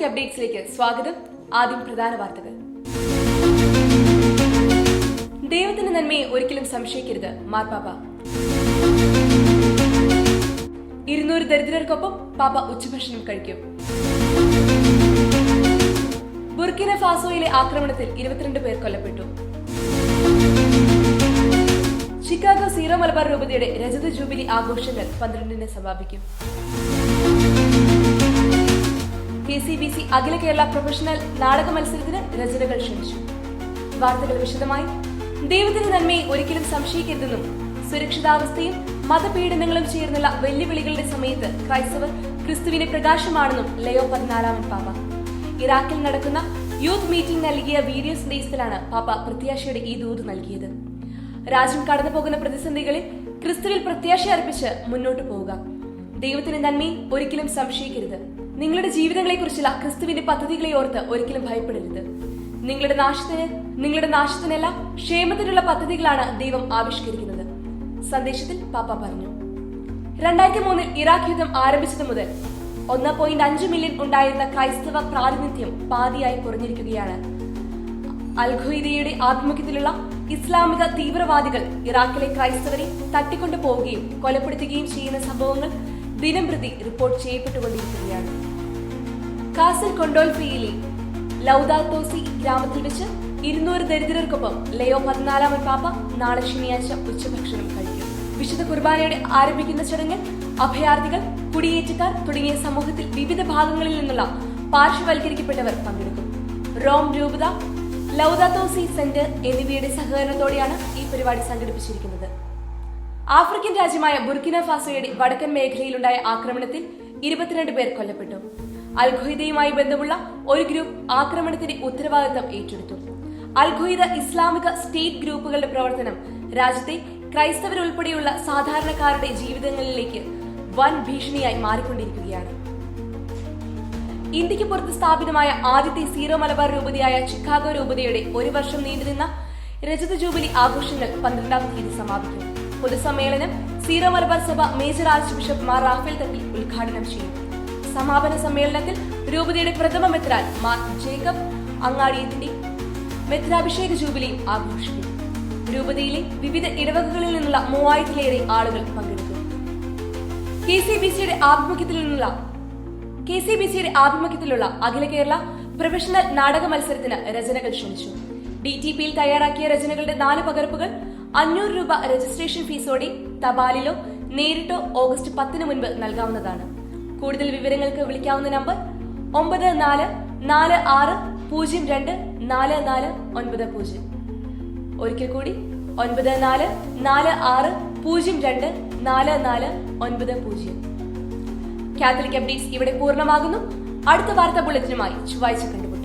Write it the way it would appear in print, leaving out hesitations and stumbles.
Catholic അപ്ഡേറ്റ്സിലേക്ക് സ്വാഗതം. ആദ്യം പ്രധാന വാർത്തകൾ. ദൈവത്തിന്റെ നന്മയെ ഒരിക്കലും സംശയിക്കരുത്, മാർപ്പാപ്പ. 200 ദരിദ്രർക്കൊപ്പം പാപ്പ ഉച്ചഭക്ഷണം കഴിക്കും. ബുർക്കിന ഫാസോയിലെ ആക്രമണത്തിൽ 22 പേർ കൊല്ലപ്പെട്ടു. ചിക്കാഗോ സീറോ മലബാർ രൂപതയുടെ രജത ജൂബിലി ആഘോഷങ്ങൾ 12-ന് സമാപിക്കും. KCBC അഖില കേരള പ്രൊഫഷണൽ നാടക മത്സരത്തിന് രചനകൾ ക്ഷണിച്ചു. വാർത്തകൾ വിശദമായി. ദൈവത്തിന്റെ നന്മയെ ഒരിക്കലും സംശയിക്കരുതെന്നും സുരക്ഷിതാവസ്ഥയും മതപീഡനങ്ങളും ചേർന്നുള്ള വെല്ലുവിളികളുടെ സമയത്ത് ക്രൈസ്തവർ ക്രിസ്തുവിന്റെ പ്രകാശമാണെന്നും ലയോ 14 പാപ്പ. ഇറാഖിൽ നടക്കുന്ന യൂത്ത് മീറ്റിംഗ് നൽകിയ വീഡിയോ സന്ദേശത്തിലാണ് പാപ്പ പ്രത്യാശയുടെ ഈ ദൂത് നൽകിയത്. രാജ്യം കടന്നു പോകുന്ന പ്രതിസന്ധികളിൽ ക്രിസ്തുവിൽ പ്രത്യാശ അർപ്പിച്ച് മുന്നോട്ടു പോവുക. ദൈവത്തിന്റെ നന്മയെ ഒരിക്കലും സംശയിക്കരുത്. നിങ്ങളുടെ ജീവിതങ്ങളെക്കുറിച്ചുള്ള ക്രിസ്തുവിന്റെ പദ്ധതികളെ ഓർത്ത് ഒരിക്കലും ഭയപ്പെടരുത്. നിങ്ങളുടെ നാശത്തിനല്ല, ക്ഷേമത്തിനുള്ള പദ്ധതികളാണ് ദൈവം ആവിഷ്കരിക്കുന്നത്. സന്ദേശത്തിൽ പാപ്പ പറഞ്ഞു. 2003 ഇറാഖ് യുദ്ധം ആരംഭിച്ചത് മുതൽ 1.5 മില്യൺ ഉണ്ടായിരുന്ന ക്രൈസ്തവ പ്രാതിനിധ്യം പാതിയായി കുറഞ്ഞിരിക്കുകയാണ്. അൽ-ഖ്വയ്ദയുടെ ആഭിമുഖ്യത്തിലുള്ള ഇസ്ലാമിക തീവ്രവാദികൾ ഇറാഖിലെ ക്രൈസ്തവരെ തട്ടിക്കൊണ്ടു പോവുകയും കൊലപ്പെടുത്തുകയും ചെയ്യുന്ന സംഭവങ്ങൾ ദിനംപ്രതി റിപ്പോർട്ട് ചെയ്യപ്പെട്ടുകൊണ്ടിരിക്കുകയാണ്. കാസൽ കൊണ്ടോൽഫിയിലെ ലൗദാത്തോസി ഗ്രാമത്തിൽ വെച്ച് 200 ദരിദ്രർക്കൊപ്പം ലയോ 14 പാപ്പ നാളെ ശനിയാഴ്ച ഉച്ചഭക്ഷണം കഴിക്കും. വിശുദ്ധ കുർബാനയുടെ ആരംഭിക്കുന്ന ചടങ്ങിൽ അഭയാർത്ഥികൾ, കുടിയേറ്റക്കാർ തുടങ്ങിയ സമൂഹത്തിൽ വിവിധ ഭാഗങ്ങളിൽ നിന്നുള്ള പാർശ്വവൽക്കരിക്കപ്പെട്ടവർ പങ്കെടുക്കും. റോം രൂപത, ലൗദാത്തോസി സെന്റർ എന്നിവയുടെ സഹകരണത്തോടെയാണ് ഈ പരിപാടി സംഘടിപ്പിച്ചിരിക്കുന്നത്. ആഫ്രിക്കൻ രാജ്യമായ ബുർക്കിന ഫാസോയുടെ വടക്കൻ മേഖലയിലുണ്ടായ ആക്രമണത്തിൽ 22 പേർ കൊല്ലപ്പെട്ടു. അൽ-ഖ്വയ്ദയുമായി ബന്ധമുള്ള ഒരു ഗ്രൂപ്പ് ആക്രമണത്തിന്റെ ഉത്തരവാദിത്തം ഏറ്റെടുത്തു. അൽ-ഖ്വയ്ദ ഇസ്ലാമിക സ്റ്റേറ്റ് ഗ്രൂപ്പുകളുടെ പ്രവർത്തനം രാജ്യത്തെ ക്രൈസ്തവരുൾപ്പെടെയുള്ള സാധാരണക്കാരുടെ ജീവിതങ്ങളിലേക്ക് വൻ ഭീഷണിയായി മാറിക്കൊണ്ടിരിക്കുകയാണ്. ഇന്ത്യക്ക് പുറത്ത് സ്ഥാപിതമായ ആദ്യത്തെ സീറോ മലബാർ രൂപതയായ ചിക്കാഗോ രൂപതയുടെ 1 വർഷം നീണ്ടുനിന്ന രജത ജൂബിലി ആഘോഷങ്ങൾ 12-ാം തീയതി സമാപിക്കും. പൊതുസമ്മേളനം സീറോ മലബാർ സഭ major archbishop Mar Raphael Thattil ഉദ്ഘാടനം ചെയ്യും. സമാപന സമ്മേളനത്തിൽ രൂപതയുടെ പ്രഥമ മെത്രാൻ മാർ ജേക്കബ് അങ്ങാടിയത്തിന്റെ മെത്രാഭിഷേക ജൂബിലിയും ആഘോഷിക്കും. രൂപതയിലെ വിവിധ ഇടവകകളിൽ നിന്നുള്ള 3000-ലേറെ ആളുകൾ പങ്കെടുക്കും. KCBCയുടെ ആഭിമുഖ്യത്തിലുള്ള അഖില കേരള പ്രൊഫഷണൽ നാടക മത്സരത്തിന് രചനകൾ ക്ഷണിച്ചു. DTPയിൽ തയ്യാറാക്കിയ രചനകളുടെ 4 പകർപ്പുകൾ 500 രൂപ രജിസ്ട്രേഷൻ ഫീസോടെ തപാലിലോ നേരിട്ടോ ഓഗസ്റ്റ് 10-ന് മുൻപ് നൽകാവുന്നതാണ്. കൂടുതൽ വിവരങ്ങൾക്ക് വിളിക്കാവുന്ന നമ്പർ 9446024490. ഒരിക്കൽ കൂടി 9446024490. കാത്തലിക് അപ്ഡേറ്റ്സ് ഇവിടെ പൂർണ്ണമാകുന്നു. അടുത്ത വാർത്താ ബുള്ളറ്റിനുമായി ചൊവ്വാഴ്ച കണ്ടുപിടിക്കും.